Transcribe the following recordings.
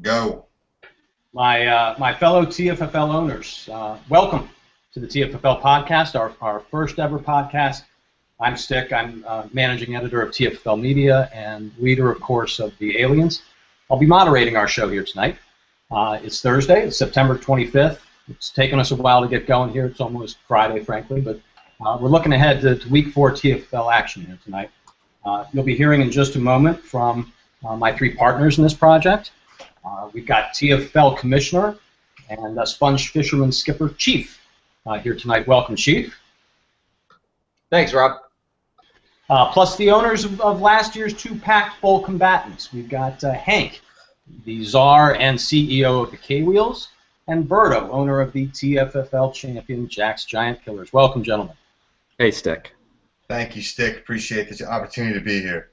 Go. My fellow TFFL owners, welcome to the TFFL Podcast, our first ever podcast. I'm Stick. I'm managing editor of TFFL Media and leader, of course, of the Aliens. I'll be moderating our show here tonight. It's Thursday. It's September 25th. It's taken us a while to get going here. It's almost Friday, frankly, but we're looking ahead to Week 4 TFFL action here tonight. You'll be hearing in just a moment from my three partners in this project. We've got TFFL Commissioner and Sponge Fisherman Skipper Chief here tonight. Welcome, Chief. Thanks, Rob. Plus the owners of last year's two-pack full combatants. We've got Hank, the czar and CEO of the K-Wheels, and Berto, owner of the TFFL champion Jack's Giant Killers. Welcome, gentlemen. Hey, Stick. Thank you, Stick. Appreciate the opportunity to be here.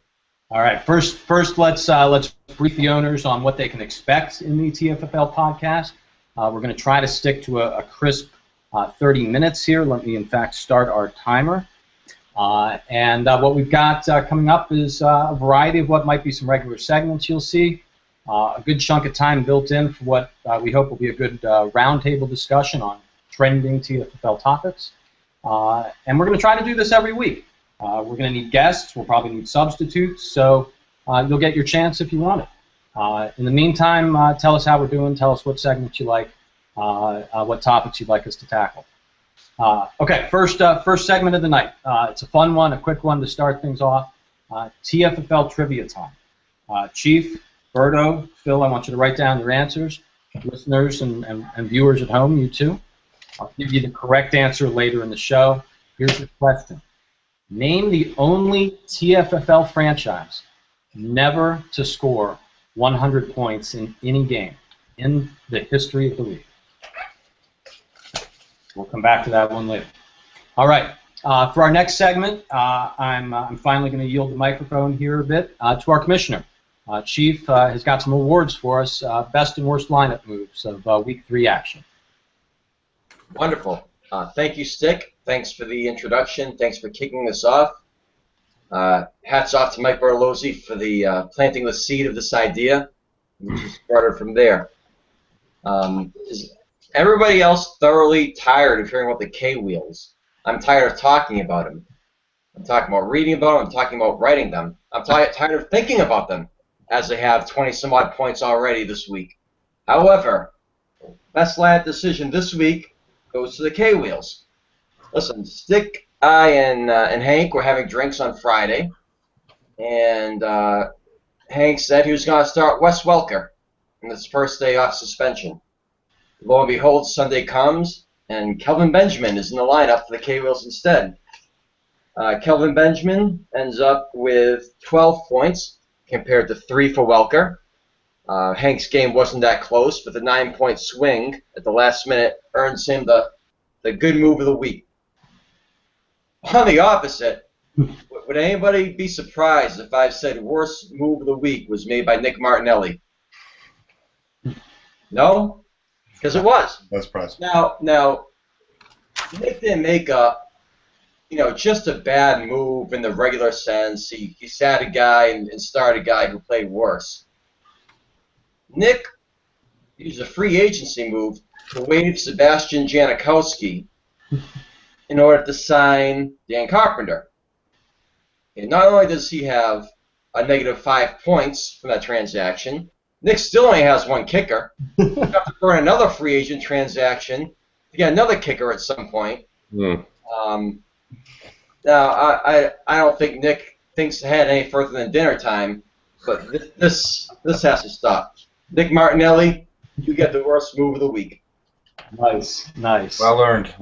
All right. First, let's brief the owners on what they can expect in the TFFL podcast. We're going to try to stick to a crisp 30 minutes here. Let me, in fact, start our timer. And what we've got coming up is a variety of what might be some regular segments you'll see. A good chunk of time built in for what we hope will be a good roundtable discussion on trending TFFL topics. And we're going to try to do this every week. We're going to need guests. We'll probably need substitutes. So you'll get your chance if you want it. In the meantime, tell us how we're doing. Tell us what segments you like, what topics you'd like us to tackle. Okay, first segment of the night. It's a fun one, a quick one to start things off. TFFL trivia time. Chief, Berto, Phil, I want you to write down your answers. Listeners and viewers at home, you too. I'll give you the correct answer later in the show. Here's the question. Name the only TFFL franchise never to score 100 points in any game in the history of the league. We'll come back to that one later. All right. For our next segment, I'm finally going to yield the microphone here a bit to our commissioner. Chief has got some awards for us, best and worst lineup moves of Week 3 action. Wonderful. Thank you, Stick. Thanks for the introduction. Thanks for kicking this off. Hats off to Mike Bartolozzi for the planting the seed of this idea, which is started from there. Is everybody else thoroughly tired of hearing about the K-Wheels? I'm tired of talking about them. I'm talking about reading about them. I'm talking about writing them. I'm tired of thinking about them, as they have 20-some-odd points already this week. However, best lineup decision this week goes to the K-Wheels. Listen, Stick, I, and Hank were having drinks on Friday, and Hank said he was going to start Wes Welker in his first day off suspension. Lo and behold, Sunday comes, and Kelvin Benjamin is in the lineup for the K-Wheels instead. Kelvin Benjamin ends up with 12 points compared to 3 for Welker. Hank's game wasn't that close, but the 9-point swing at the last minute earns him the good move of the week. On the opposite, would anybody be surprised if I said worst move of the week was made by Nick Martinelli? No? Because it was. No surprise. Now, Nick didn't make just a bad move in the regular sense. He sat a guy and started a guy who played worse. Nick used a free agency move to waive Sebastian Janikowski in order to sign Dan Carpenter. And not only does he have a negative 5 points from that transaction, Nick still only has 1 kicker. He'll have to burn another free agent transaction to get another kicker at some point. Now, I don't think Nick thinks ahead any further than dinner time, but this has to stop. Nick Martinelli, you get the worst move of the week. Nice. Well earned.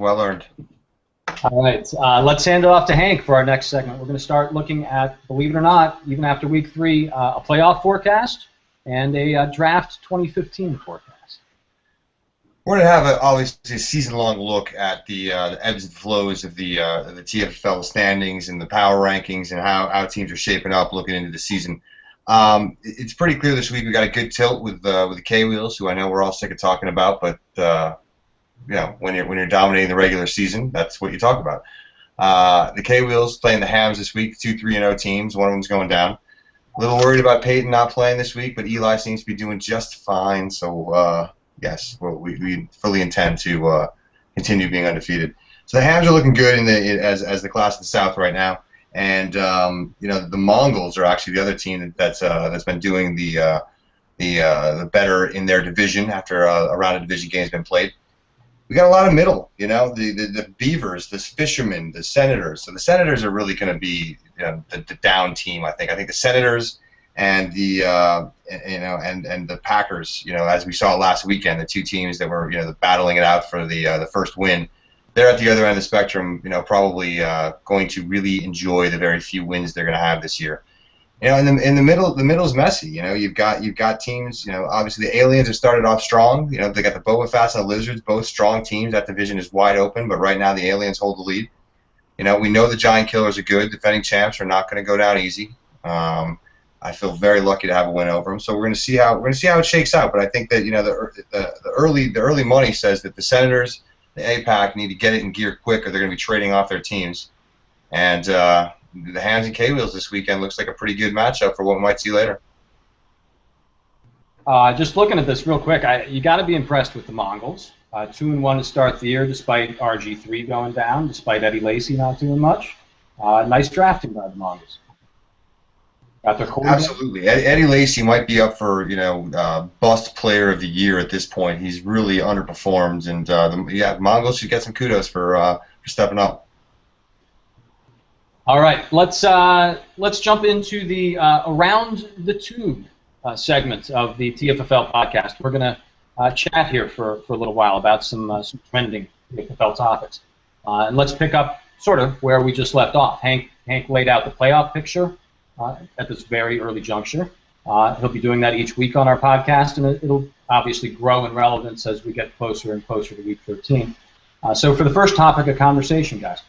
All right, let's hand it off to Hank for our next segment. We're going to start looking at, believe it or not, even after Week 3, a playoff forecast and a draft 2015 forecast. We're going to have obviously a season-long look at the ebbs and flows of the TFFL standings and the power rankings and how teams are shaping up looking into the season. It's pretty clear this week we got a good tilt with the K-Wheels, who I know we're all sick of talking about, but when you're dominating the regular season, that's what you talk about. The K-Wheels playing the Hams this week, 2 3-0 teams. One of them's going down. A little worried about Peyton not playing this week, but Eli seems to be doing just fine. So, yes, well, we fully intend to continue being undefeated. So the Hams are looking good as the class of the South right now. And the Mongols are actually the other team that's been doing the better in their division after a round of division games been played. We got a lot of middle, the Beavers, the Fishermen, the Senators. So the Senators are really going to be the down team. I think the Senators and the and the Packers. As we saw last weekend, the two teams that were battling it out for the first win. They're at the other end of the spectrum, probably going to really enjoy the very few wins they're going to have this year. In the middle's messy. You've got teams. Obviously the Aliens have started off strong. They got the Boba Fetts and the Lizards, both strong teams. That division is wide open, but right now the Aliens hold the lead. We know the Giant Killers are good. Defending champs are not going to go down easy. I feel very lucky to have a win over them. So we're going to see how it shakes out. But I think that the early money says that the Senators, the APAC need to get it in gear quick, or they're going to be trading off their teams. And the Hams and K-Wheels this weekend looks like a pretty good matchup for what we might see later. Just looking at this real quick, you got to be impressed with the Mongols. 2-1 to start the year, despite RG3 going down, despite Eddie Lacy not doing much. Nice drafting by the Mongols. Got their quarterback. Absolutely, Eddie Lacy might be up for bust player of the year at this point. He's really underperformed, and the Mongols should get some kudos for stepping up. All right, let's jump into the Around the Tube segment of the TFFL podcast. We're going to chat here for a little while about some trending TFFL topics. And let's pick up sort of where we just left off. Hank laid out the playoff picture at this very early juncture. He'll be doing that each week on our podcast, and it'll obviously grow in relevance as we get closer and closer to Week 13. So for the first topic of conversation, guys,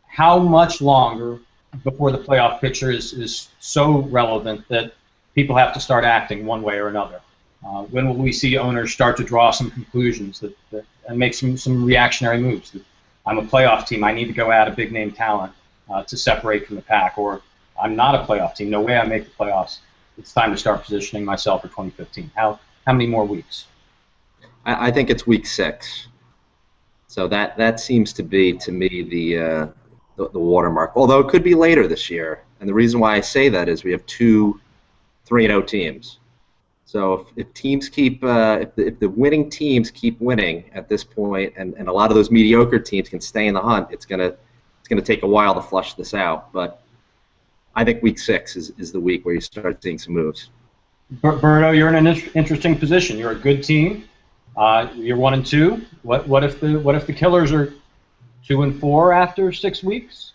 how much longer before the playoff picture is so relevant that people have to start acting one way or another? When will we see owners start to draw some conclusions and make some reactionary moves? That I'm a playoff team, I need to go add a big-name talent to separate from the pack, or I'm not a playoff team, no way I make the playoffs. It's time to start positioning myself for 2015. How many more weeks? I think it's week 6. So that seems to be, to me, the watermark. Although it could be later this year. And the reason why I say that is we have 2 3-0 teams. So if teams keep, if the winning teams keep winning at this point, and a lot of those mediocre teams can stay in the hunt, it's gonna take a while to flush this out. But I think week 6 is the week where you start seeing some moves. Berto, you're in an interesting position. You're a good team. You're 1-2. What if the Killers are 2-4 after 6 weeks?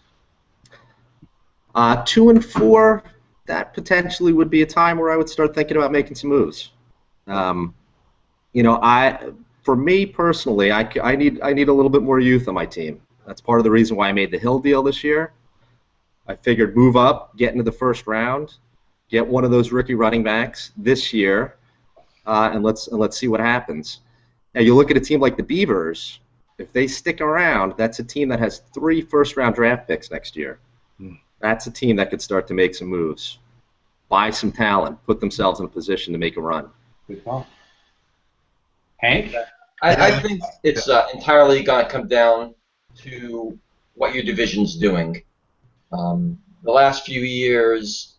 2-4. That potentially would be a time where I would start thinking about making some moves. For me personally, I need a little bit more youth on my team. That's part of the reason why I made the Hill deal this year. I figured move up, get into the first round, get one of those rookie running backs this year, and let's see what happens. Now you look at a team like the Beavers. If they stick around, that's a team that has 3 first-round draft picks next year. That's a team that could start to make some moves, buy some talent, put themselves in a position to make a run. Good call. Hank? I think it's entirely going to come down to what your division's doing. The last few years,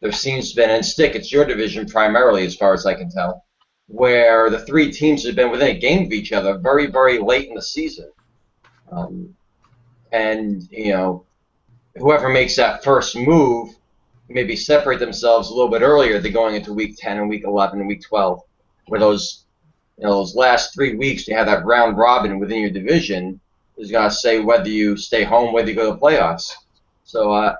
there seems to be, and Stick, it's your division primarily as far as I can tell, where the 3 teams have been within a game of each other very, very late in the season. Whoever makes that first move maybe separate themselves a little bit earlier than going into Week 10 and Week 11 and Week 12, where those last 3 weeks you have that round robin within your division is going to say whether you stay home, whether you go to the playoffs. So,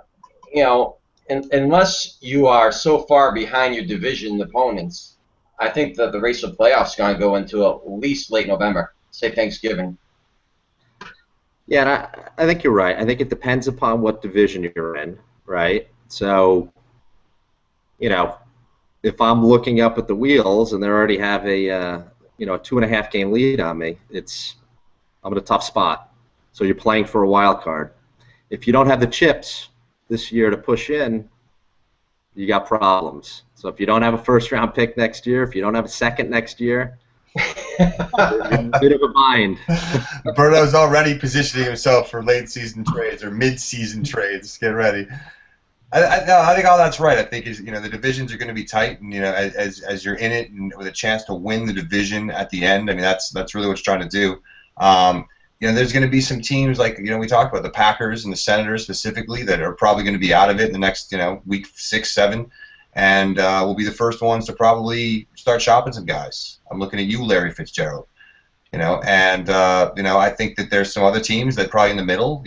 unless you are so far behind your division opponents, I think that the race for playoffs is going to go into at least late November, say Thanksgiving. Yeah, and I think you're right. I think it depends upon what division you're in, right? So, if I'm looking up at the Wheels and they already have a 2.5 game lead on me, I'm in a tough spot. So you're playing for a wild card. If you don't have the chips this year to push in, you got problems. So if you don't have a first-round pick next year, if you don't have a second next year, you're in a bit of a bind. Berto's already positioning himself for late-season trades or mid-season trades. Get ready. No, I think all that's right. I think the divisions are going to be tight, and as you're in it and with a chance to win the division at the end, I mean that's really what you're trying to do. There's going to be some teams like we talked about the Packers and the Senators specifically that are probably going to be out of it in the next week 6, 7, and will be the first ones to probably start shopping some guys. I'm looking at you, Larry Fitzgerald. I think that there's some other teams that probably in the middle.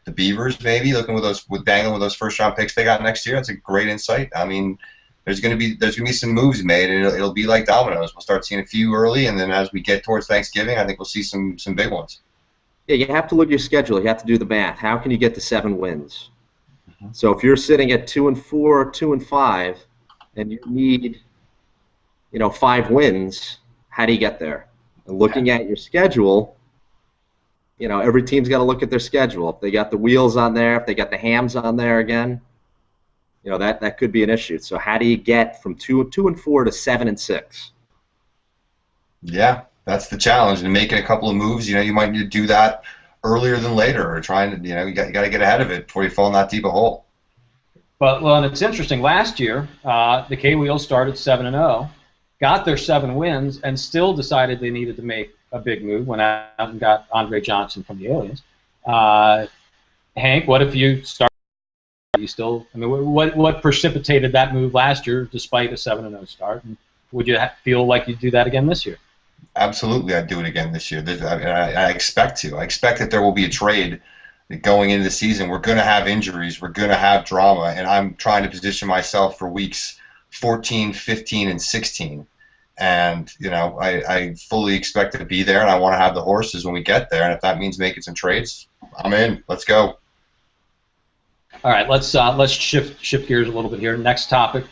The Beavers maybe dangling with those first round picks they got next year. That's a great insight. I mean, there's gonna be some moves made, and it'll be like dominoes. We'll start seeing a few early, and then as we get towards Thanksgiving, I think we'll see some big ones. Yeah, you have to look at your schedule. You have to do the math. How can you get to 7 wins? So if you're sitting at 2-4, 2-5, and you need 5 wins, how do you get there? And looking at your schedule. Every team's got to look at their schedule. If they got the wheels on there, if they got the hams on there again, that could be an issue. So how do you get from 2-4 to 7-6? Yeah, that's the challenge. And making a couple of moves, you might need to do that earlier than later, or trying to, you got to get ahead of it before you fall in that deep a hole. And it's interesting. Last year, the K-Wheels started 7-0, got their 7 wins, and still decided they needed to make a big move. Went out and got Andre Johnson from the Aliens. Hank, what if you start? You still? I mean, what precipitated that move last year, despite a 7-0 start? And would you feel like you'd do that again this year? Absolutely, I'd do it again this year. I expect to. I expect that there will be a trade going into the season. We're going to have injuries. We're going to have drama, and I'm trying to position myself for weeks 14, 15, and 16. And, I fully expect to be there, and I want to have the horses when we get there. And if that means making some trades, I'm in. Let's go. All right, let's shift gears a little bit here. Next topic,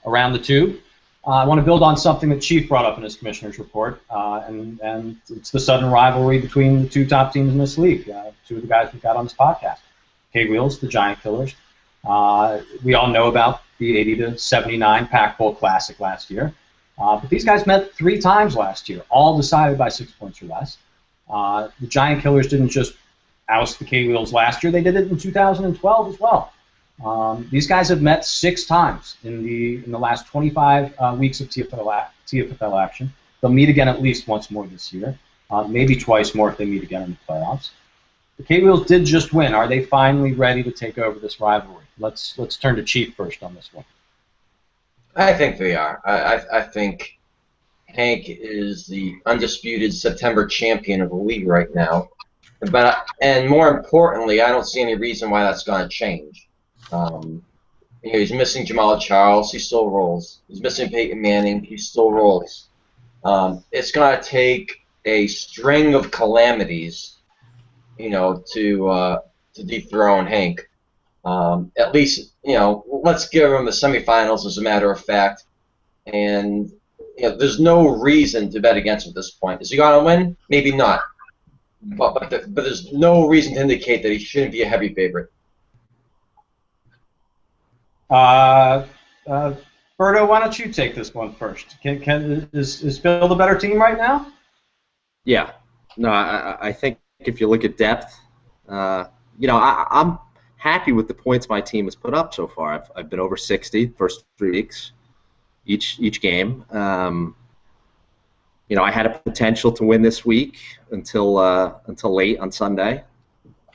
around the tube. I want to build on something that Chief brought up in his commissioner's report, and it's the sudden rivalry between the 2 top teams in this league, 2 of the guys we've got on this podcast. K-Wheels, the Giant Killers. We all know about the 80-79 Pac Bowl Classic last year. But these guys met 3 times last year, all decided by 6 points or less. The Giant Killers didn't just oust the K-Wheels last year; they did it in 2012 as well. These guys have met 6 times in the last 25 weeks of TFFL action. They'll meet again at least once more this year, maybe twice more if they meet again in the playoffs. The K-Wheels did just win. Are they finally ready to take over this rivalry? Let's turn to Chief first on this one. I think they are. I think Hank is the undisputed September champion of the league right now. And more importantly, I don't see any reason why that's going to change. He's missing Jamal Charles. He still rolls. He's missing Peyton Manning. He still rolls. It's going to take a string of calamities, to dethrone Hank. At least, let's give him the semifinals as a matter of fact. And there's no reason to bet against him at this point. Is he going to win? Maybe not. But there's no reason to indicate that he shouldn't be a heavy favorite. Berto, why don't you take this one first? Is Phil the better team right now? Yeah. No, I think if you look at depth, I'm happy with the points my team has put up so far. I've been over 60 first 3 weeks, each game. I had a potential to win this week until late on Sunday.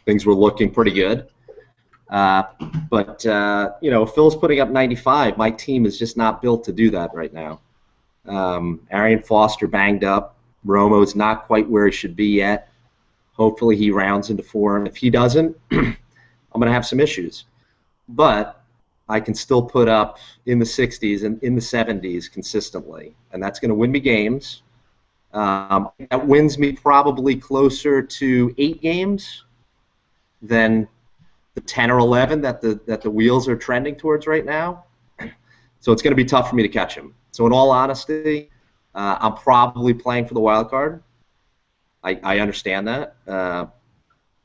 Things were looking pretty good. But Phil's putting up 95. My team is just not built to do that right now. Arian Foster banged up. Romo's not quite where he should be yet. Hopefully he rounds into form. If he doesn't, I'm going to have some issues. But I can still put up in the 60s and in the 70s consistently, and that's going to win me games. That wins me probably closer to 8 games than the 10 or 11 that the wheels are trending towards right now. So it's going to be tough for me to catch him. So in all honesty, I'm probably playing for the wild card. I understand that.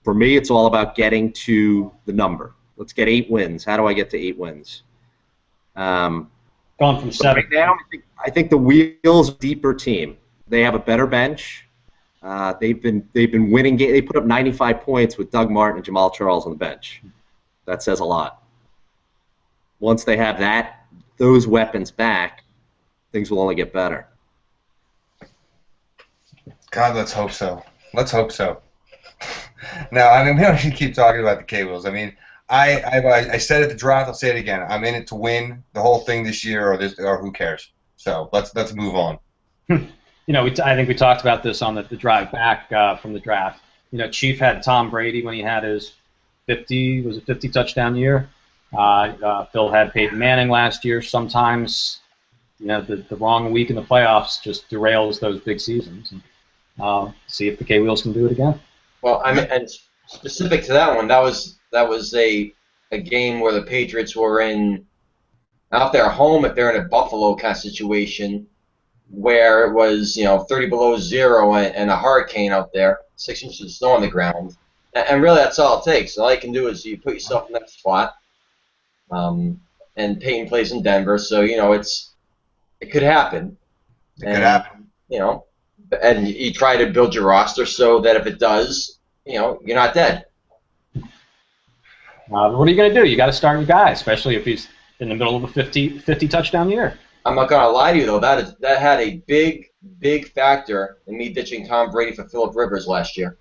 For me, it's all about getting to the number. Let's get 8 wins. How do I get to 8 wins? Gone from 7. Right now, I think the Wheels are a deeper team. They have a better bench. They've been winning games. They put up 95 points with Doug Martin and Jamal Charles on the bench. That says a lot. Once they have those weapons back, things will only get better. God, let's hope so. Let's hope so. No, I mean, we don't need to keep talking about the K-Wheels. I mean, I said at the draft, I'll say it again. I'm in it to win the whole thing this year, or who cares? So let's move on. I think we talked about this on the drive back from the draft. Chief had Tom Brady when he had his 50 touchdown year. Phil had Peyton Manning last year. Sometimes, the wrong week in the playoffs just derails those big seasons. And, see if the K-Wheels can do it again. Well, I mean, and specific to that one, that was a game where the Patriots were out there home, if they're in a Buffalo kind of situation where it was 30 below zero and a hurricane out there, 6 inches of snow on the ground, and really that's all it takes. All you can do is you put yourself in that spot. And Peyton plays in Denver, so it could happen. It could happen. And you try to build your roster so that if it does, you're not dead. What are you going to do? You got to start your guy, especially if he's in the middle of a 50 touchdown year. I'm not going to lie to you though. That had a big factor in me ditching Tom Brady for Phillip Rivers last year.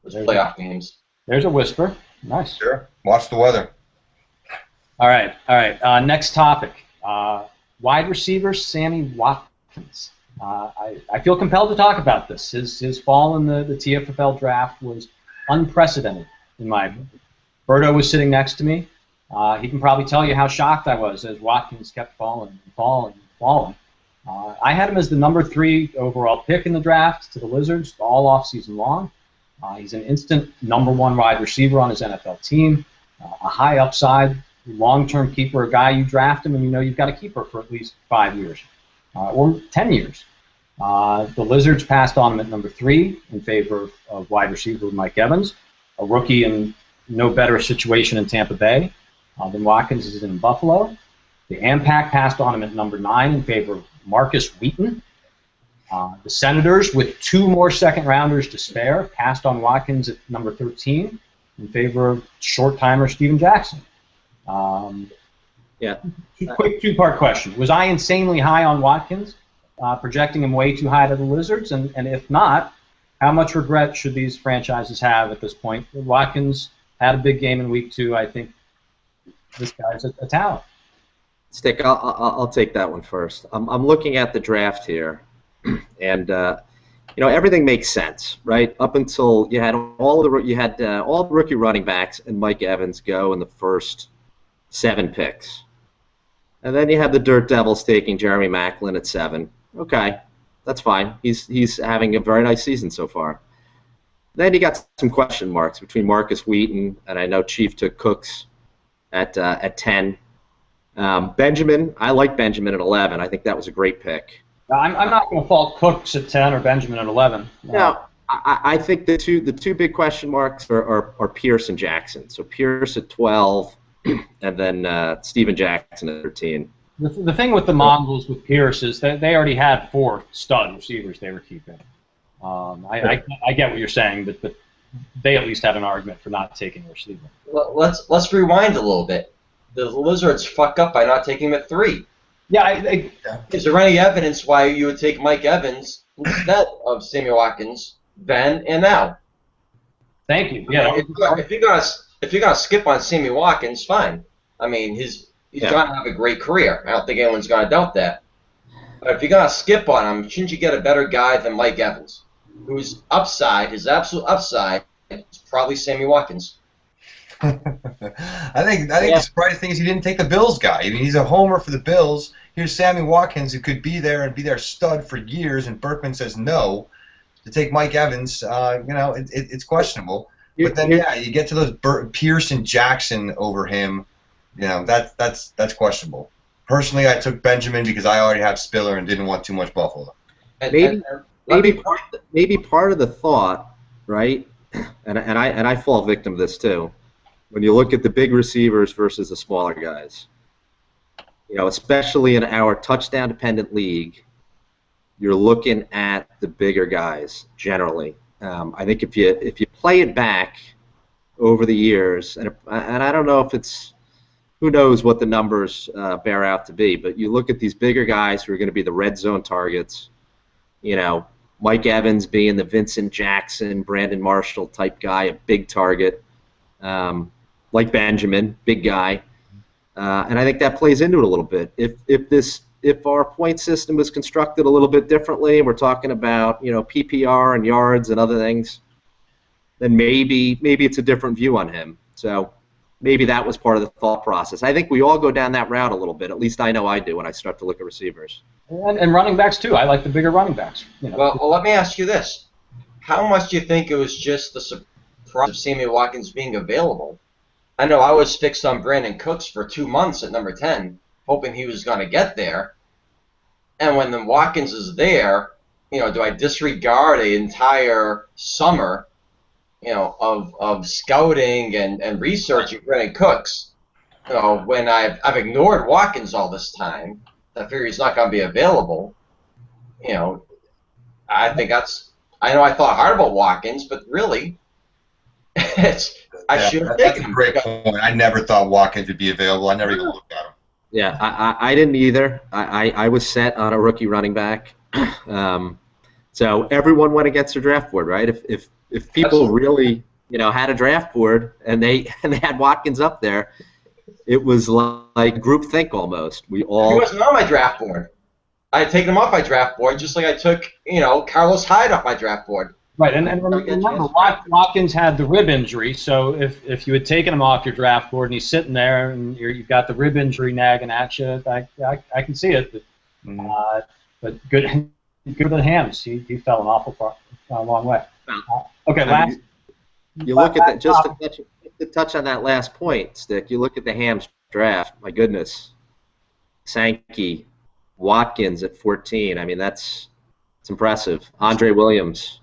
Those playoff games. There's a whisper. Nice. Sure. Watch the weather. All right. Next topic. Wide receiver Sammy Watkins. I feel compelled to talk about this. His fall in the TFFL draft was unprecedented in my opinion. Berto was sitting next to me. He can probably tell you how shocked I was as Watkins kept falling. I had him as the number 3 overall pick in the draft to the Lizards all offseason long. He's an instant number 1 wide receiver on his NFL team, a high upside, long-term keeper, a guy you draft him and you've got to keep her for at least 5 years or 10 years. The Lizards passed on him at number 3 in favor of wide receiver Mike Evans, a rookie in no better situation in Tampa Bay than Watkins is in Buffalo. The AMPAC passed on him at number 9 in favor of Marcus Wheaton. The Senators, with 2 more second-rounders to spare, passed on Watkins at number 13 in favor of short-timer Steven Jackson. Quick 2-part question. Was I insanely high on Watkins, projecting him way too high to the Lizards? And if not, how much regret should these franchises have at this point? Watkins had a big game in week 2. I think this guy's a talent. Stick, I'll take that one first. I'm looking at the draft here, and everything makes sense, right? Up until you had all the rookie running backs and Mike Evans go in the first 7 picks, and then you have the Dirt Devils taking Jeremy Maclin at 7. Okay, that's fine. He's having a very nice season so far. Then you got some question marks between Marcus Wheaton and I know Chief took Cooks at 10. Benjamin, I like Benjamin at 11. I think that was a great pick. I'm not going to fault Cooks at 10 or Benjamin at 11. No, I think the two big question marks are Pierce and Jackson. So Pierce at 12, and then Steven Jackson at 13. The thing with the Mongols with Pierce is that they already had 4 stud receivers they were keeping. I get what you're saying, but they at least had an argument for not taking a receiver. Well, let's rewind a little bit. The Lizards fuck up by not taking him at 3. Yeah, Is there any evidence why you would take Mike Evans instead of Sammy Watkins then and now? Thank you. Yeah. If you're gonna skip on Sammy Watkins, fine. I mean, he's gonna have a great career. I don't think anyone's gonna doubt that. But if you're gonna skip on him, shouldn't you get a better guy than Mike Evans, whose upside, his absolute upside, is probably Sammy Watkins? I think the surprising thing is he didn't take the Bills guy. I mean, he's a homer for the Bills. Here's Sammy Watkins, who could be there and be their stud for years, and Berkman says no. To take Mike Evans, it's questionable. But then, you get to those Pierce and Jackson over him. That's questionable. Personally, I took Benjamin because I already have Spiller and didn't want too much Buffalo. Maybe part of the thought, right? And I fall victim to this too. When you look at the big receivers versus the smaller guys, especially in our touchdown-dependent league, you're looking at the bigger guys generally. I think if you play it back over the years, and I don't know if it's, who knows what the numbers bear out to be, but you look at these bigger guys who are going to be the red zone targets, Mike Evans being the Vincent Jackson, Brandon Marshall type guy, a big target, like Benjamin, big guy. And I think that plays into it a little bit. If our point system was constructed a little bit differently, and we're talking about PPR and yards and other things, then maybe it's a different view on him. So maybe that was part of the thought process. I think we all go down that route a little bit. At least I know I do when I start to look at receivers. And running backs too. I like the bigger running backs. Well, let me ask you this: how much do you think it was just the surprise of Sammy Watkins being available? I know I was fixed on Brandon Cooks for 2 months at number 10, hoping he was going to get there. And when the Watkins is there, do I disregard an entire summer, of scouting and researching Brandon Cooks? When I've ignored Watkins all this time, I figure he's not going to be available. I think I know I thought hard about Watkins, but really, I should have taken him. That's a great point. I never thought Watkins would be available. I never even looked at him. Yeah, I didn't either. I was set on a rookie running back. So everyone went against their draft board, right? If people really had a draft board and they had Watkins up there, it was like groupthink almost. He wasn't on my draft board. I had taken him off my draft board, just like I took Carlos Hyde off my draft board. Right, and remember, Watkins had the rib injury, so if you had taken him off your draft board and he's sitting there and you've got the rib injury nagging at you, I can see it. But good for the Hams. He fell an awful long way. Okay, last. You look at that, just to touch on that last point, Stick. You look at the Hams draft. My goodness, Sankey, Watkins at 14. I mean, it's impressive. Andre Williams.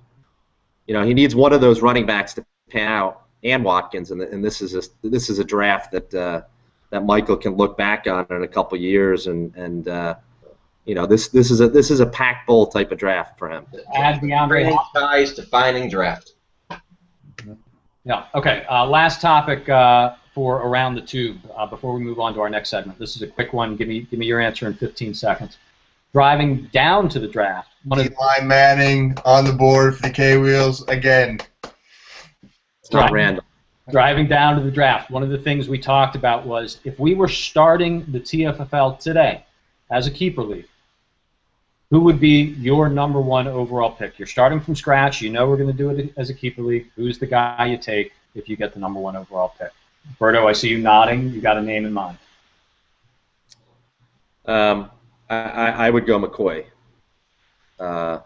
He needs one of those running backs to pan out, and Watkins, and this is a draft that Michael can look back on in a couple of years, and this is a Pac Bowl type of draft for him. Add DeAndre Hopkins defining draft. Yeah. Okay. Last topic for Around the Tube before we move on to our next segment. This is a quick one. Give me your answer in 15 seconds. Driving down to the draft. Eli Manning on the board for the K-Wheels again. It's not random. Driving down to the draft. One of the things we talked about was if we were starting the TFFL today as a keeper league, who would be your number one overall pick? You're starting from scratch. We're going to do it as a keeper league. Who's the guy you take if you get the number one overall pick? Berto, I see you nodding. You got a name in mind. I would go McCoy. A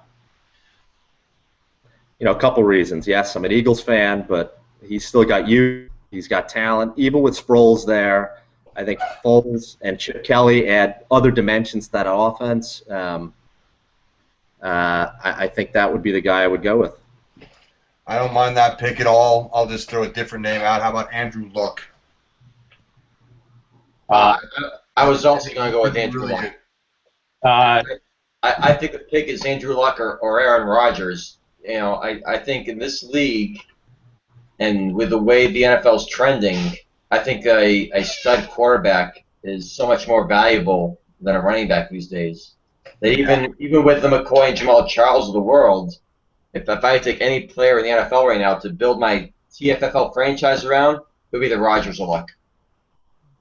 couple reasons. Yes, I'm an Eagles fan, but he's still got youth. He's got talent. Even with Sproles there, I think Foles and Chip Kelly add other dimensions to that offense. I think that would be the guy I would go with. I don't mind that pick at all. I'll just throw a different name out. How about Andrew Luck? I was also going to go with Andrew Luck. I think the pick is Andrew Luck or Aaron Rodgers. I think in this league and with the way the NFL is trending, I think a stud quarterback is so much more valuable than a running back these days. That even with the McCoy and Jamal Charles of the world, if I take any player in the NFL right now to build my TFFL franchise around, it would be the Rodgers or Luck.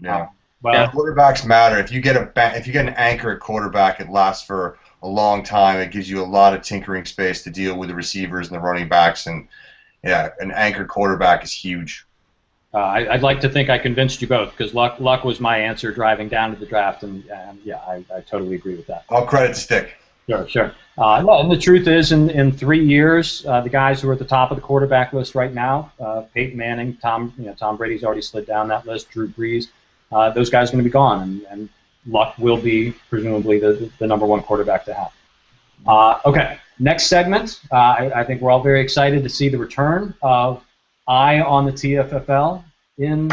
Yeah. Well, quarterbacks matter. If you get an anchor at quarterback, it lasts for a long time. It gives you a lot of tinkering space to deal with the receivers and the running backs, and an anchor quarterback is huge. I'd like to think I convinced you both because Luck was my answer driving down to the draft, and I totally agree with that. All credit to Stick. Sure. And the truth is, in 3 years, the guys who are at the top of the quarterback list right now, Peyton Manning, Tom Brady's already slid down that list, Drew Brees, those guys are going to be gone, and Luck will be presumably the number one quarterback to have. Okay, next segment. I think we're all very excited to see the return of Eye on the TFFL in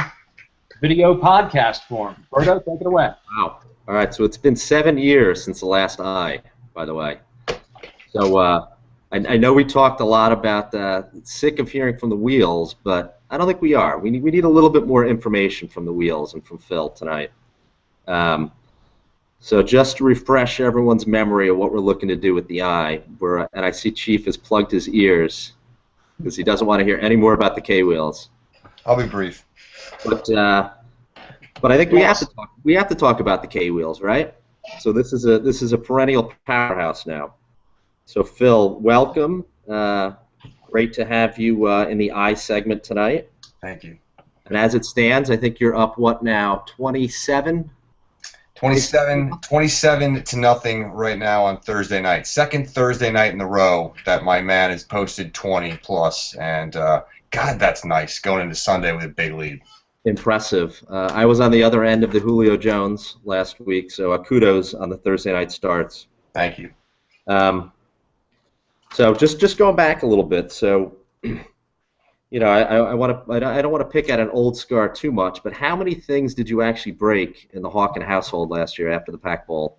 video podcast form. Berto, take it away. Wow. All right, so it's been 7 years since the last eye, by the way. So I know we talked a lot about sick of hearing from the wheels, but I don't think we are. We need a little bit more information from the wheels and from Phil tonight. So just to refresh everyone's memory of what we're looking to do with the eye, and I see Chief has plugged his ears because he doesn't want to hear any more about the K-wheels. I'll be brief. But I think we have to talk about the K-wheels, right? So this is a perennial powerhouse now. So Phil, welcome. Great to have you in the I segment tonight. Thank you. And as it stands, I think you're up, what now, 27? 27 to nothing right now on Thursday night. Second Thursday night in a row that my man has posted 20 plus, and God, that's nice going into Sunday with a big lead. Impressive. I was on the other end of the Julio Jones last week, so kudos on the Thursday night starts. Thank you. So just going back a little bit, so I don't want to pick at an old scar too much, but how many things did you actually break in the Hawken household last year after the Pac Bowl?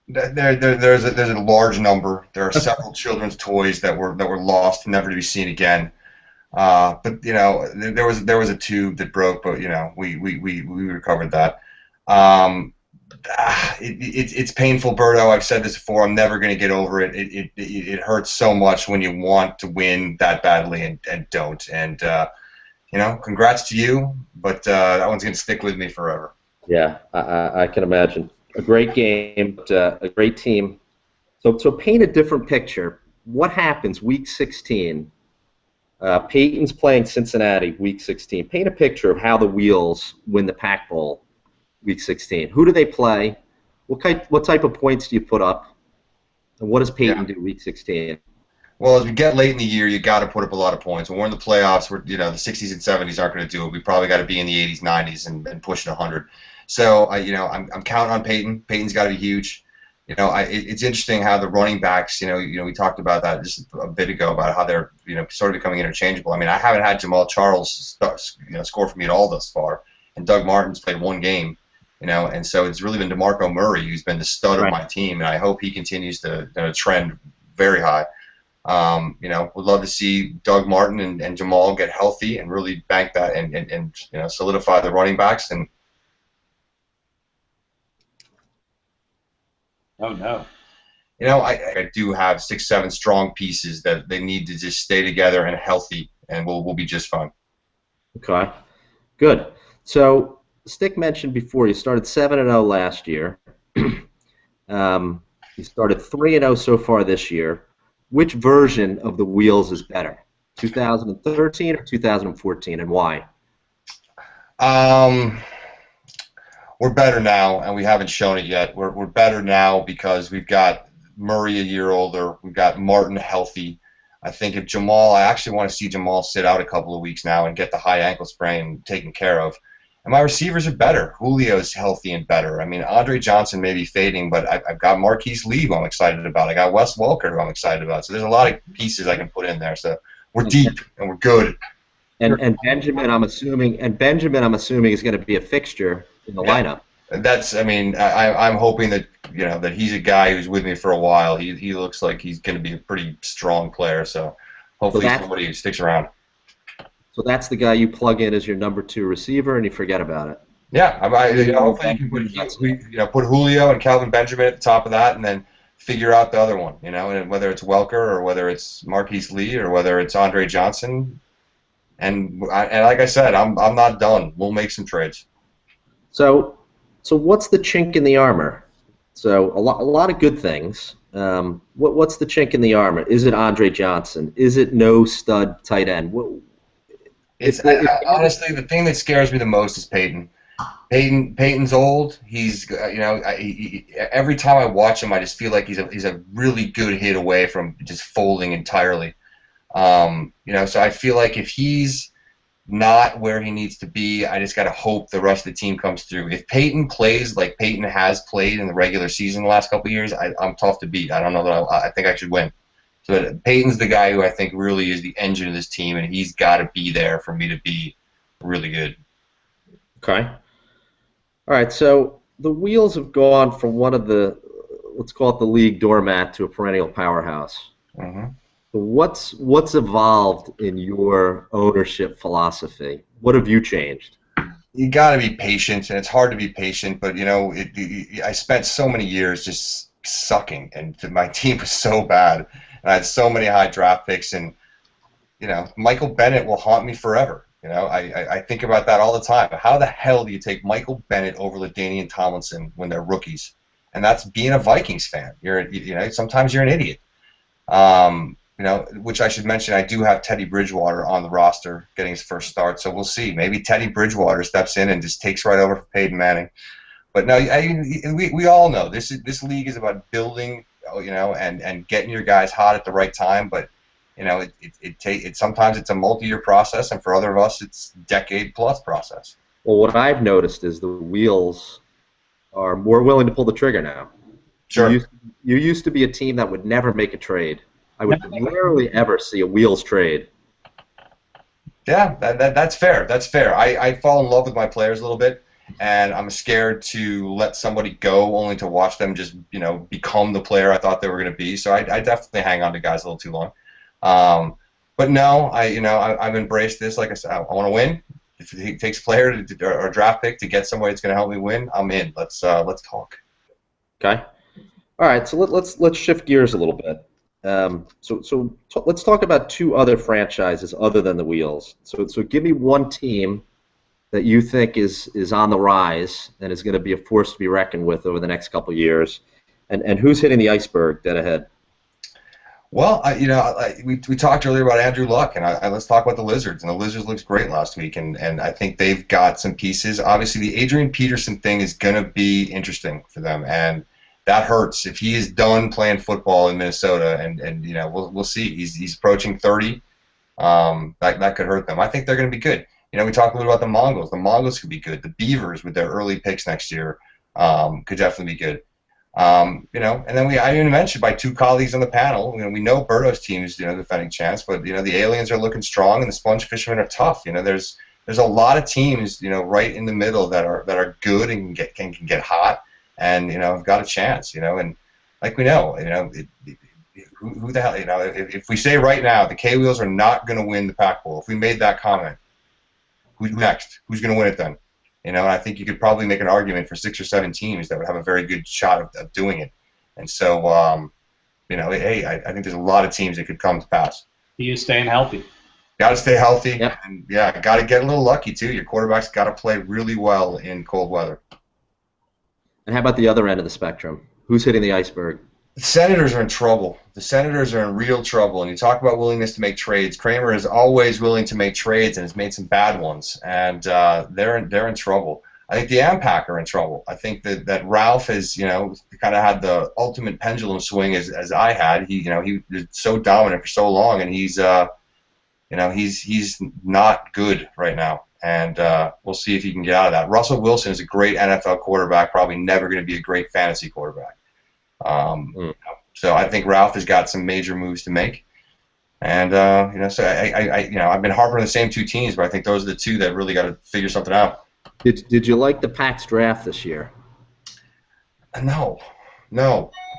There's a large number. There are several children's toys that were lost, never to be seen again. But there was a tube that broke, but we recovered that. It's painful, Berto. I've said this before. I'm never going to get over it. It hurts so much when you want to win that badly and don't. And congrats to you, but that one's going to stick with me forever. Yeah, I can imagine. A great game, but a great team. So paint a different picture. What happens week 16? Peyton's playing Cincinnati week 16. Paint a picture of how the Wheels win the Pac Bowl week 16. Who do they play? What type of points do you put up? And what does Peyton do week 16? Well, as we get late in the year, you got to put up a lot of points. When we're in the playoffs, the 60s and 70s aren't going to do it. We probably got to be in the 80s, 90s, and pushing 100. So I'm counting on Peyton. Peyton's got to be huge. It's interesting how the running backs. We talked about that just a bit ago about how they're sort of becoming interchangeable. I mean, I haven't had Jamal Charles score for me at all thus far, and Doug Martin's played one game. And so it's really been DeMarco Murray who's been the stud of my team, and I hope he continues to trend very high. Would love to see Doug Martin and Jamal get healthy and really bank that and solidify the running backs. And oh no, I do have 6-7 strong pieces that they need to just stay together and healthy, and we'll be just fine. Okay, good. So Stick mentioned before you started 7-0 last year. You started 3-0 so far this year. Which version of the Wheels is better, 2013 or 2014, and why? We're better now, and we haven't shown it yet. We're better now because we've got Murray a year older. We've got Martin healthy. I think if Jamal, I actually want to see Jamal sit out a couple of weeks now and get the high ankle sprain taken care of. And my receivers are better. Julio's healthy and better. I mean, Andre Johnson may be fading, but I've got Marquise Lee who I'm excited about. I got Wes Welker who I'm excited about. So there's a lot of pieces I can put in there. So we're deep and we're good. And Benjamin, I'm assuming is going to be a fixture in the lineup. I'm hoping that that he's a guy who's with me for a while. He looks like he's going to be a pretty strong player. So hopefully somebody who sticks around. So that's the guy you plug in as your number 2 receiver, and you forget about it. Yeah, hopefully you can put Julio and Calvin Benjamin at the top of that, and then figure out the other one. And whether it's Welker or whether it's Marquise Lee or whether it's Andre Johnson. And like I said, I'm not done. We'll make some trades. So what's the chink in the armor? So a lot of good things. What's the chink in the armor? Is it Andre Johnson? Is it no stud tight end? Honestly, the thing that scares me the most is Peyton. Peyton's old. He's every time I watch him, I just feel like he's a really good hit away from just folding entirely. So I feel like if he's not where he needs to be, I just got to hope the rest of the team comes through. If Peyton plays like Peyton has played in the regular season the last couple of years, I'm tough to beat. I don't know that I think I should win. So Peyton's the guy who I think really is the engine of this team, and he's got to be there for me to be really good. Okay. All right, so the Wheels have gone from one of the, let's call it the league doormat, to a perennial powerhouse. Mm-hmm. So what's evolved in your ownership philosophy? What have you changed? You got to be patient, and it's hard to be patient. But I spent so many years just sucking, and my team was so bad, and I had so many high draft picks, and Michael Bennett will haunt me forever. I think about that all the time. How the hell do you take Michael Bennett over LaDainian Tomlinson when they're rookies? And that's being a Vikings fan. Sometimes you're an idiot. Which I should mention, I do have Teddy Bridgewater on the roster getting his first start, so we'll see. Maybe Teddy Bridgewater steps in and just takes right over for Peyton Manning. But no, we all know this league is about building, and getting your guys hot at the right time. But sometimes it's a multi-year process, and for other of us, it's decade-plus process. Well, what I've noticed is the Wheels are more willing to pull the trigger now. Sure. You used to be a team that would never make a trade. I would rarely ever see a Wheels trade. Yeah, that's fair. That's fair. I fall in love with my players a little bit, and I'm scared to let somebody go only to watch them just become the player I thought they were going to be. So I definitely hang on to guys a little too long. But no, I've embraced this. Like I said, I want to win. If it takes a player or a draft pick to get somebody that's going to help me win, I'm in. Let's talk. Okay. All right. So let's shift gears a little bit. Let's talk about two other franchises other than the Wheels. So give me one team that you think is on the rise and is going to be a force to be reckoned with over the next couple of years, and who's hitting the iceberg dead ahead. Well, we talked earlier about Andrew Luck, and let's talk about the Lizards. And the Lizards looks great last week, and I think they've got some pieces. Obviously, the Adrian Peterson thing is going to be interesting for them, and that hurts. If he is done playing football in Minnesota, and we'll see. He's approaching 30. That could hurt them. I think they're going to be good. We talked a little about the Mongols. The Mongols could be good. The Beavers with their early picks next year could definitely be good. And then I even mentioned by two colleagues on the panel. We know Berto's team is defending champs, but the Aliens are looking strong, and the Sponge Fishermen are tough. There's a lot of teams right in the middle that are good and can get hot, and have got a chance. And like we know, who the hell if we say right now the K Wheels are not going to win the Pac Bowl, if we made that comment, who's next? Who's going to win it then? And I think you could probably make an argument for 6 or 7 teams that would have a very good shot of doing it. And so, hey, I think there's a lot of teams that could come to pass. He is staying healthy. Got to stay healthy. Yep. And, got to get a little lucky, too. Your quarterback's got to play really well in cold weather. And how about the other end of the spectrum? Who's hitting the iceberg? The Senators are in trouble. The Senators are in real trouble. And you talk about willingness to make trades. Kramer is always willing to make trades and has made some bad ones. And they're in trouble. I think the Ampac are in trouble. I think that Ralph has, kind of had the ultimate pendulum swing as I had. He was so dominant for so long, and he's not good right now. And we'll see if he can get out of that. Russell Wilson is a great NFL quarterback, probably never going to be a great fantasy quarterback. So I think Ralph has got some major moves to make, and so I've been harping on the same two teams, but I think those are the two that really got to figure something out. Did you like the Pats draft this year? No,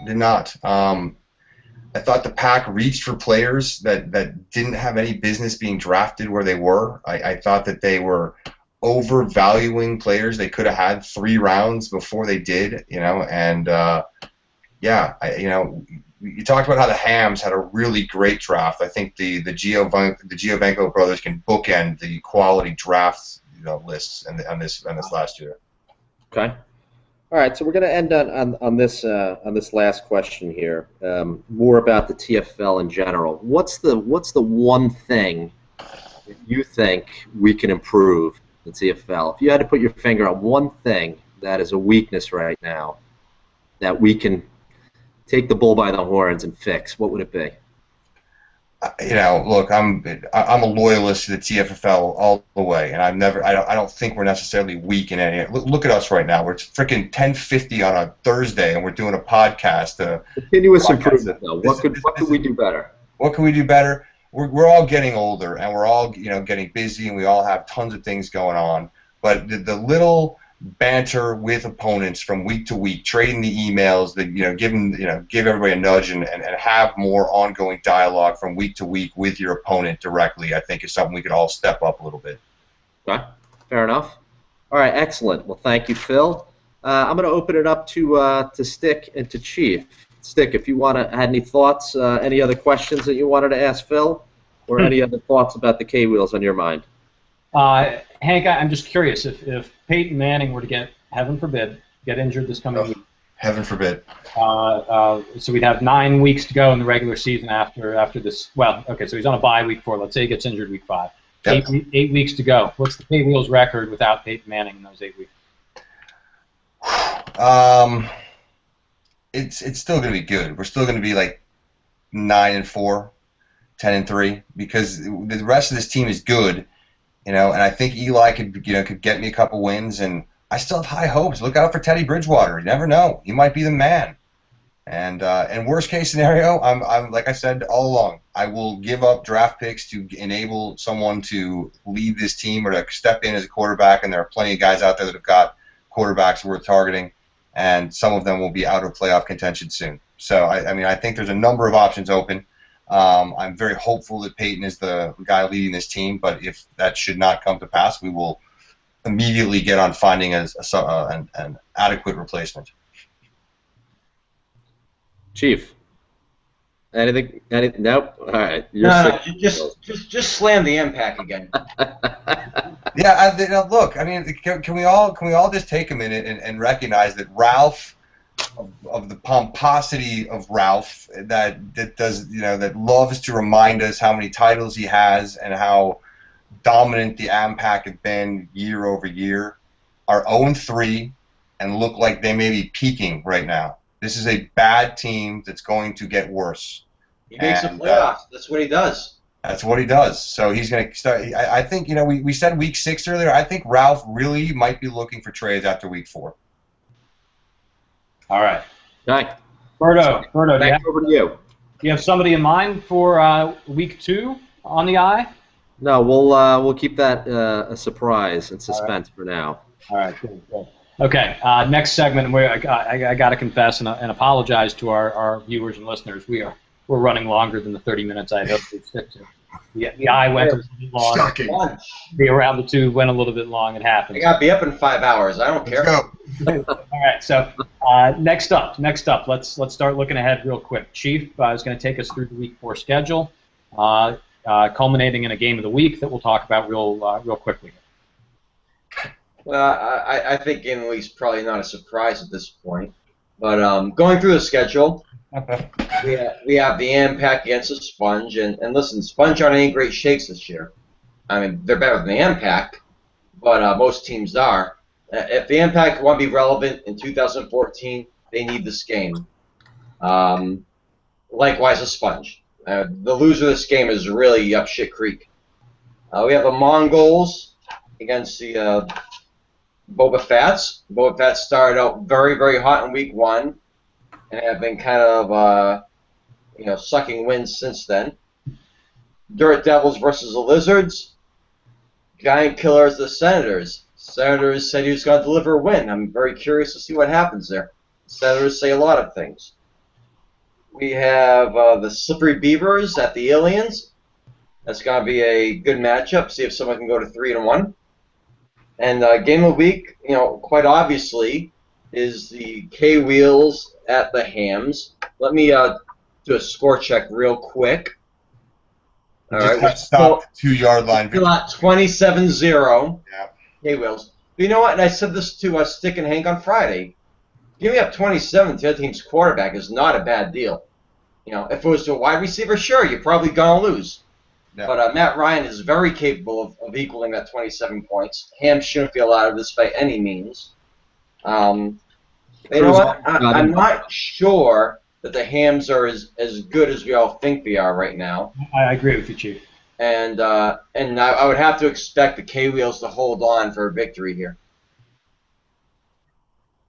did not. I thought the Pack reached for players that didn't have any business being drafted where they were. I thought that they were overvaluing players they could have had 3 rounds before they did, and you talked about how the Hams had a really great draft. I think the Giovenco brothers can bookend the quality draft lists on this last year. Okay. All right, so we're going to end on this last question here. More about the TFL in general. What's the one thing that you think we can improve in the TFL? If you had to put your finger on one thing that is a weakness right now that we can take the bull by the horns and fix, what would it be? Look, I'm a loyalist to the TFFL all the way, and I don't think we're necessarily weak in any. Look at us right now. We're freaking 10:50 on a Thursday, and we're doing a podcast. Continuous improvement, though. What could we do better? What can we do better? We're all getting older, and we're all getting busy, and we all have tons of things going on. But the little banter with opponents from week to week, trading the emails, that give everybody a nudge and have more ongoing dialogue from week to week with your opponent directly, I think is something we could all step up a little bit. Okay, fair enough. All right, excellent. Well, thank you, Phil. I'm going to open it up to Stick and to Chief. Stick, if you want to add any thoughts, any other questions that you wanted to ask Phil, or any other thoughts about the K-Wheels on your mind? Hank, I'm just curious, if Peyton Manning were to get, heaven forbid, get injured this coming week. Heaven forbid. So we'd have 9 weeks to go in the regular season after this. Well, okay, so he's on a bye week 4. Let's say he gets injured week 5. Yep. 8 weeks to go. What's the K-Wheels record without Peyton Manning in those 8 weeks? It's still going to be good. We're still going to be like 9-4, 10-3, because the rest of this team is good, and I think Eli could get me a couple wins, and I still have high hopes. Look out for Teddy Bridgewater. You never know. He might be the man. And worst case scenario, I'm like I said all along, I will give up draft picks to enable someone to lead this team or to step in as a quarterback, and there are plenty of guys out there that have got quarterbacks worth targeting, and some of them will be out of playoff contention soon. So, I think there's a number of options open. I'm very hopeful that Peyton is the guy leading this team, but if that should not come to pass, we will immediately get on finding an adequate replacement. Chief, anything? Nope. All right. No, just slam the impact again. Yeah, look. Can we all just take a minute and recognize that Ralph, of the pomposity of Ralph, that does that loves to remind us how many titles he has and how dominant the AMPAC have been year over year, are 0-3 and look like they may be peaking right now. This is a bad team that's going to get worse. He makes the playoffs. That's what he does. That's what he does. So he's going to start. I think, we said week 6 earlier. I think Ralph really might be looking for trades after week 4. All right. Right. Berto, Over to you. Do you have somebody in mind for week 2 on the eye? No, we'll keep that a surprise and suspense for now. All right, good. Okay, next segment. I got to confess and apologize to our viewers and listeners. We're running longer than the 30 minutes I hoped we'd stick to. The eye went a little bit long. Shocking. The around the tube went a little bit long. It happened. I got to be up in 5 hours. I don't care. Let's go. All right. So next up, let's start looking ahead real quick. Chief is going to take us through the week 4 schedule, culminating in a game of the week that we'll talk about real quickly. Well, I think game of the week's probably not a surprise at this point. But going through the schedule, we have the Impact against the Sponge, and listen, Sponge aren't any great shakes this year. They're better than the Impact, but most teams are. If the Impact want to be relevant in 2014, they need this game. Likewise, the Sponge. The loser of this game is really up shit creek. We have the Mongols against the Boba Fett's. Boba Fett started out very, very hot in week 1 and have been kind of, sucking wins since then. Dirt Devils versus the Lizards. Giant Killers, the Senators. Senators said he was going to deliver a win. I'm very curious to see what happens there. Senators say a lot of things. We have the Slippery Beavers at the Aliens. That's going to be a good matchup. See if someone can go to 3-1. And game of the week, quite obviously, is the K-Wheels at the Hams. Let me do a score check real quick. All right, just stop 2-yard line. Still at 27-0. Yeah. K-Wheels. But you know what? And I said this to Stick and Hank on Friday. Giving up 27 to the other team's quarterback is not a bad deal. If it was to a wide receiver, sure, you're probably going to lose. Yeah. But Matt Ryan is very capable of equaling that 27 points. Ham shouldn't feel out of this by any means. You know what? I'm not sure that the Hams are as good as we all think they are right now. I agree with you, Chief. And I would have to expect the K-Wheels to hold on for a victory here.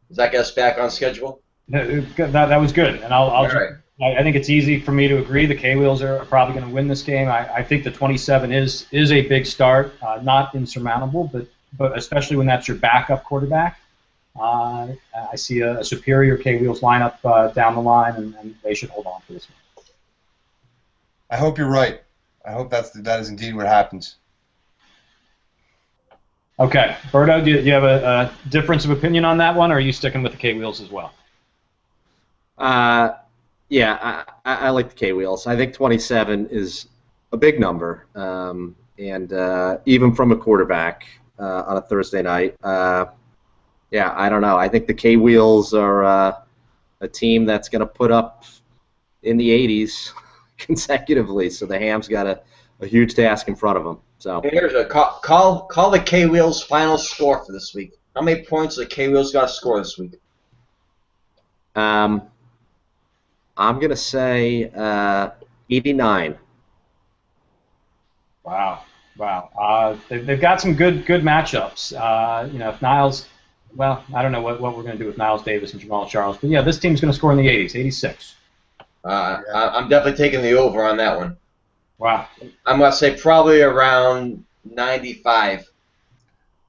Does that get us back on schedule? That was good, and I'll right. I think it's easy for me to agree. The K-Wheels are probably going to win this game. I think the 27 is a big start, not insurmountable, but but especially when that's your backup quarterback. I see a superior K-Wheels lineup down the line, and they should hold on for this one. I hope you're right. I hope that is indeed what happens. Okay, Berto, do you have a difference of opinion on that one, or are you sticking with the K-Wheels as well? Yeah, I like the K-Wheels. I think 27 is a big number, and even from a quarterback on a Thursday night. Yeah, I don't know. I think the K-Wheels are a team that's going to put up in the 80s consecutively, so the Hams got a huge task in front of them. So here's a call the K-Wheels final score for this week. How many points the K-Wheels got to score this week? I'm going to say 89. Wow. They've got some good matchups. If Niles, well, I don't know what we're going to do with Niles Davis and Jamal Charles, but yeah, this team's going to score in the 80s, 86. I'm definitely taking the over on that one. Wow. I'm going to say probably around 95.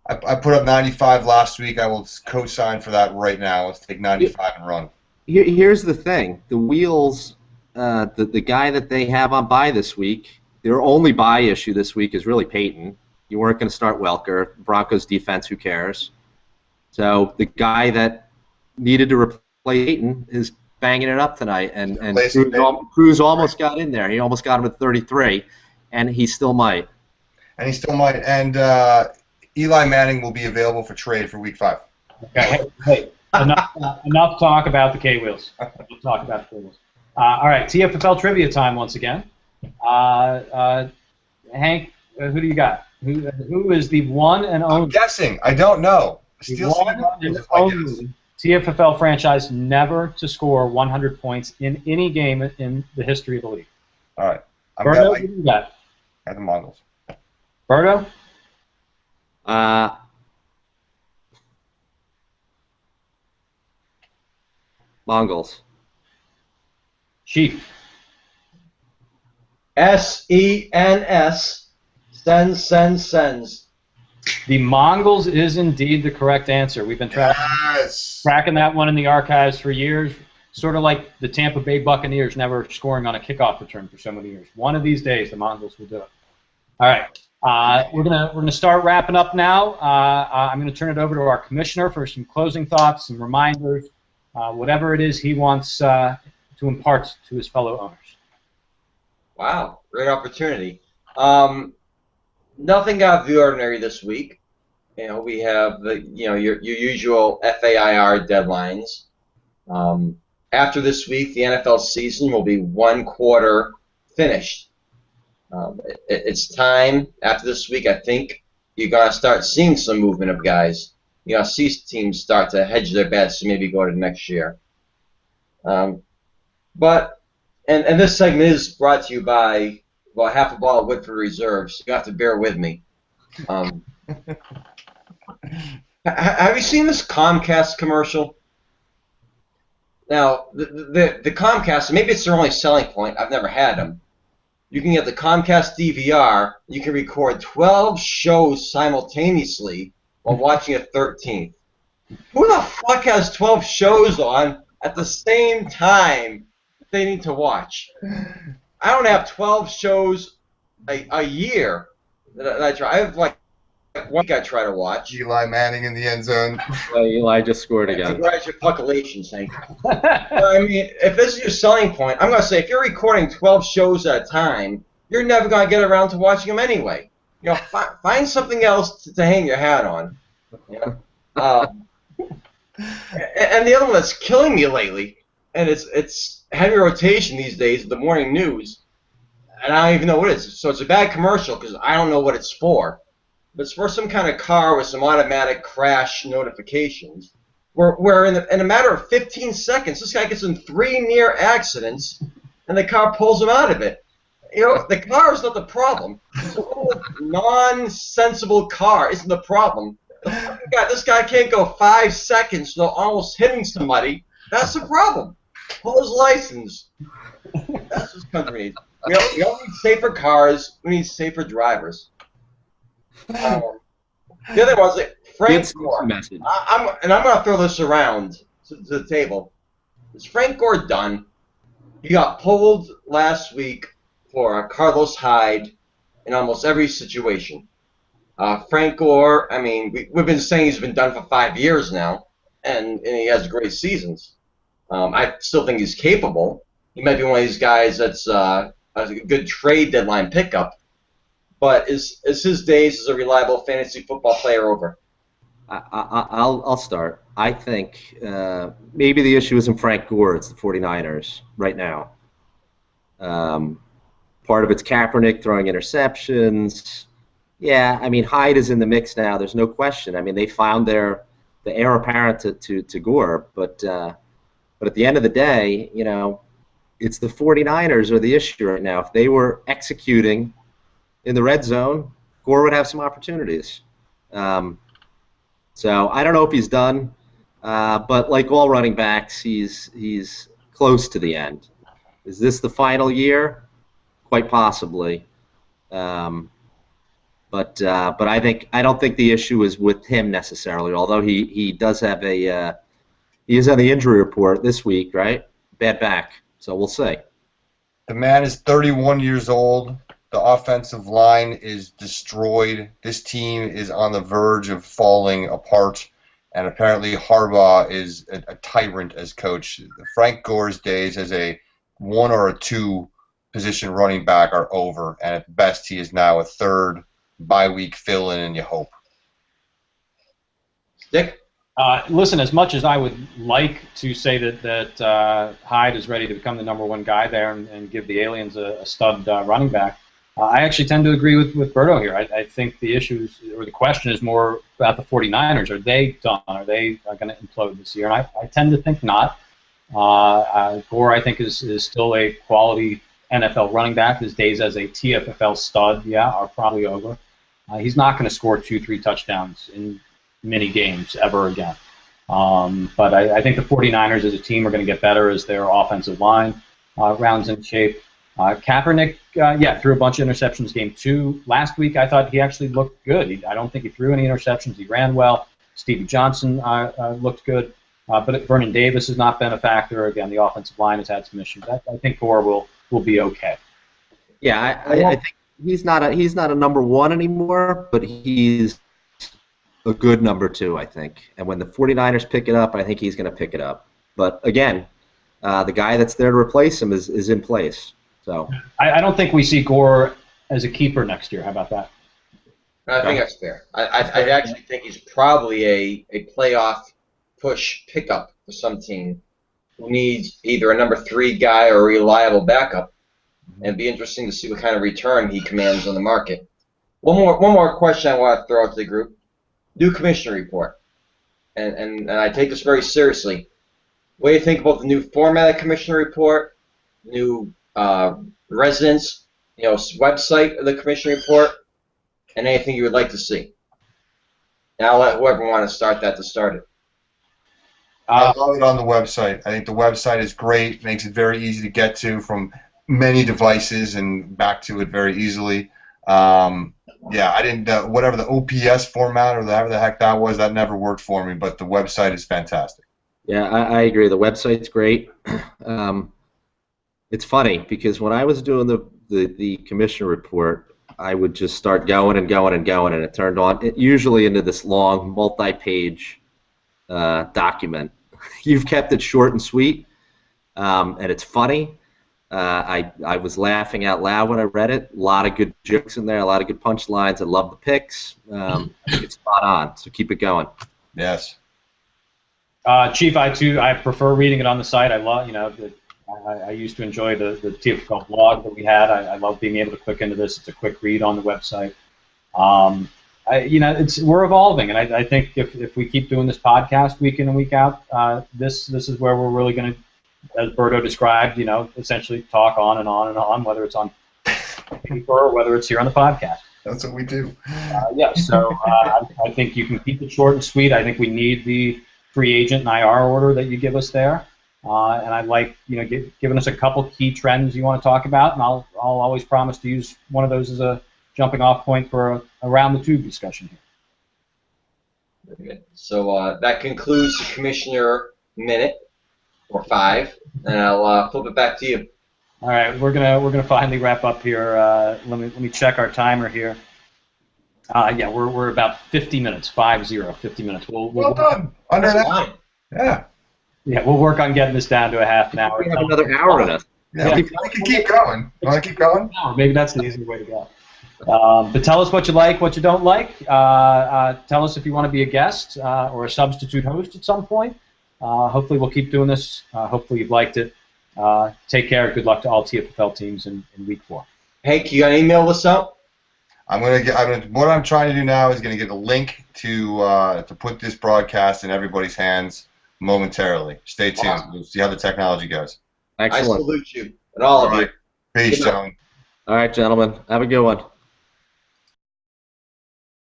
I put up 95 last week. I will co-sign for that right now. Let's take 95 and run. Here's the thing. The Wheels, the guy that they have on bye this week, their only bye issue this week is really Peyton. You weren't going to start Welker. Broncos defense, who cares? So the guy that needed to replace Peyton is banging it up tonight, and Cruz almost got in there. He almost got him at 33, and he still might. And Eli Manning will be available for trade for Week 5. Okay, hey, enough talk about the K-Wheels. All right, TFFL trivia time once again. Hank, who do you got? Who is the one and only? I'm guessing. I don't know. The one and only TFFL franchise never to score 100 points in any game in the history of the league. All right. Berto, who do you got? Got the Mongols. Berto? Mongols. Chief. SENS. Sends. The Mongols is indeed the correct answer. We've been tracking that one in the archives for years, sort of like the Tampa Bay Buccaneers never scoring on a kickoff return for so many years. One of these days, the Mongols will do it. All right, we're gonna start wrapping up now. I'm gonna turn it over to our commissioner for some closing thoughts, some reminders, whatever it is he wants to impart to his fellow owners. Wow, great opportunity. Nothing out of the ordinary this week. We have your usual FAIR deadlines. After this week, the NFL season will be one quarter finished. It's time after this week. I think you're gonna start seeing some movement of guys. You're gonna see teams start to hedge their bets to maybe go to next year. But this segment is brought to you by about half a ball of Whitford Reserves. You have to bear with me. Have you seen this Comcast commercial? Now, the Comcast, maybe it's their only selling point. I've never had them. You can get the Comcast DVR. You can record 12 shows simultaneously while watching a 13th. Who the fuck has 12 shows on at the same time they need to watch? I don't have 12 shows a year that I try. I have like one week I try to watch. Eli Manning in the end zone. Eli just scored again. Congratulations, Hank. I mean, if this is your selling point, I'm going to say if you're recording 12 shows at a time, you're never going to get around to watching them anyway. Find something else to hang your hat on. And the other one that's killing me lately, and it's heavy rotation these days, the morning news, and I don't even know what it is. So it's a bad commercial because I don't know what it's for. But it's for some kind of car with some automatic crash notifications. Where in a matter of 15 seconds, this guy gets in 3 near accidents, and the car pulls him out of it. The car is not the problem. This whole nonsensible car isn't the problem. This guy can't go 5 seconds without almost hitting somebody. That's the problem. Pull his license. That's what this country needs. We don't need safer cars. We need safer drivers. The other one's like Frank Good Gore. message. I'm going to throw this around to the table. Is Frank Gore done? He got pulled last week for Carlos Hyde in almost every situation. Frank Gore, I mean, we've been saying he's been done for 5 years now, and he has great seasons. I still think he's capable. He might be one of these guys that's a good trade deadline pickup. But is his days as a reliable fantasy football player over? I'll start. I think maybe the issue isn't Frank Gore, it's the 49ers right now. Part of it's Kaepernick throwing interceptions. Yeah, I mean, Hyde is in the mix now. There's no question. I mean, they found the heir apparent to Gore. But at the end of the day, you know, it's the 49ers are the issue right now. If they were executing in the red zone, Gore would have some opportunities. So I don't know if he's done, but like all running backs, he's close to the end. Is this the final year? Quite possibly. But I don't think the issue is with him necessarily. Although he does have he is on the injury report this week, right? Bad back. So we'll see. The man is 31 years old. The offensive line is destroyed. This team is on the verge of falling apart, and apparently Harbaugh is a tyrant as coach. Frank Gore's days as a 1 or a 2 position running back are over, and at best he is now a 3rd bye-week fill-in, and you hope. Dick? Listen, as much as I would like to say that Hyde is ready to become the #1 guy there and give the Aliens a stud running back, I actually tend to agree with Berto here. I think the issues or the question is more about the 49ers. Are they done? Are they going to implode this year? And I tend to think not. Gore, I think, is still a quality NFL running back. His days as a TFFL stud, are probably over. He's not going to score 2-3 touchdowns in many games ever again. But I think the 49ers as a team are going to get better as their offensive line rounds in shape. Kaepernick, threw a bunch of interceptions game 2. Last week, I thought he actually looked good. I don't think he threw any interceptions. He ran well. Stevie Johnson looked good. But Vernon Davis has not been a factor. Again, the offensive line has had some issues. I think Gore will be okay. Yeah, I think he's not a #1 anymore, but he's a good #2, I think. And when the 49ers pick it up, I think he's going to pick it up. But again, the guy that's there to replace him is in place. So I don't think we see Gore as a keeper next year. How about that? I think that's fair. I actually think he's probably a playoff push pickup for some team who needs either a #3 guy or a reliable backup. And it'd be interesting to see what kind of return he commands on the market. One more question I want to throw out to the group. New commissioner report. And I take this very seriously. What do you think about the new format of commissioner report, new residence, website of the commissioner report, and anything you would like to see? And I'll let whoever want to start that to start it. I love it on the website. I think the website is great. Makes it very easy to get to from many devices and back to it very easily. I didn't whatever the OPS format or whatever the heck that was, that never worked for me. But the website is fantastic. Yeah, I agree. The website's great. It's funny because when I was doing the commissioner report, I would just start going and going and going, and it turned usually into this long multi-page document. You've kept it short and sweet, and it's funny. I was laughing out loud when I read it. A lot of good jokes in there, a lot of good punchlines. I love the picks. I think it's spot on, so keep it going. Yes. Chief, I prefer reading it on the site. I love, I used to enjoy the TFFL blog that we had. I love being able to click into this. It's a quick read on the website. We're evolving, and I think if we keep doing this podcast week in and week out, this is where we're really going to, as Berto described, essentially talk on and on and on, whether it's on paper or whether it's here on the podcast. That's what we do. So I think you can keep it short and sweet. I think we need the free agent and IR order that you give us there. And I like, giving us a couple key trends you want to talk about, and I'll always promise to use one of those as a jumping off point for a around the tube discussion here. Very good. So that concludes the Commissioner Minute, or 5, and I'll flip it back to you. All right, we're gonna finally wrap up here. Let me check our timer here. Yeah, we're about 50 minutes, 50 minutes. Well done. Under that. Fine. Yeah. Yeah, we'll work on getting this down to a half an hour. We have another hour in us. Yeah, we can keep going. You want to keep going? Maybe that's the easier way to go. But tell us what you like, what you don't like. Tell us if you want to be a guest or a substitute host at some point. Hopefully we'll keep doing this. Hopefully you've liked it. Take care. Good luck to all TFFL teams in week 4. Hank, you got to email this out? What I'm trying to do now is going to get a link to put this broadcast in everybody's hands momentarily. Stay tuned. Awesome. We'll see how the technology goes. I Excellent. salute you and all of you. Peace, Good night. gentlemen. All right, gentlemen. Have a good one.